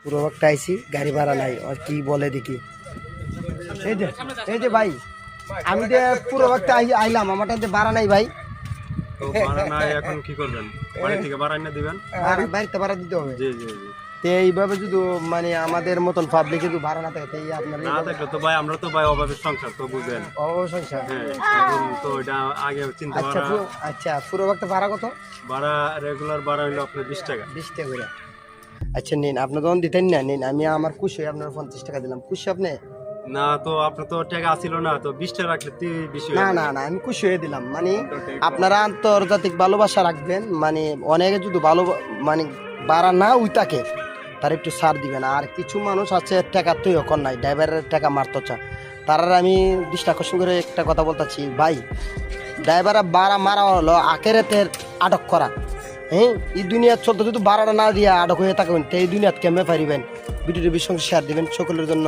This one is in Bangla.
পুরো একটা আইসি গাড়ি ভাড়া নাই আর কি বলে দেখি। এই যে ভাই আমি যে পুরো একটা আইলাম আমার টাইমে ভাড়া নাই ভাই। তো ভাড়া নাই এখন কি করবেন? বাড়ি থেকে ভাড়া এনে দিবেন? বাড়িতে ভাড়া দিতে হবে। জি জি জি। তো এইভাবে যদি মানে আমাদের মতন পাবলিক যদি ভাড়া না থাকে তাই আপনার না থাকলে তো ভাই আমরা তো ভাই অভাবের সংসার তো বুঝেন। অবশ্যই। হ্যাঁ এখন তো এটা আগে চিন্তা আচ্ছা ভাড়া আচ্ছা পুরো একটা ভাড়া কত? ভাড়া রেগুলার ভাড়া হইলো আপনার 20 টাকা। 20 টাকা করে। আচ্ছা নিন, আপনি তখন দিতেন না, নিন আমি আমার খুশি হয়ে আপনার 50 টাকা দিলাম। খুশি আপনি? না তো আপনার তো টাকা আসিল না তো 20 টাকা রাখলে বেশি না হয়ে না না আমি খুশি হয়ে দিলাম। মানে আপনারা আন্তর্জাতিক ভালোবাসা রাখবেন, মানে অনেকে যদি ভালো মানে ভাড়া না উইতাকে তার একটু ছাড় দিবেন। আর কিছু মানুষ আছে টাকা তুই এখন নাই, ড্রাইভারের টাকা মারতো চা, তারা আমি ডিস্ট্রাকশন করে একটা কথা বলতেছি ভাই, ড্রাইভার ভাড়া মারা হলো আখেরাতের আটক করা। হ্যাঁ এই দুনিয়ার চলতে যদি ভাড়াটা না দিয়ে আটক হয়ে থাকবেন তো এই দুনিয়াত কেমনে পারিবেন। ভিডিওটি বেশি শেয়ার দিবেন সকলের জন্য।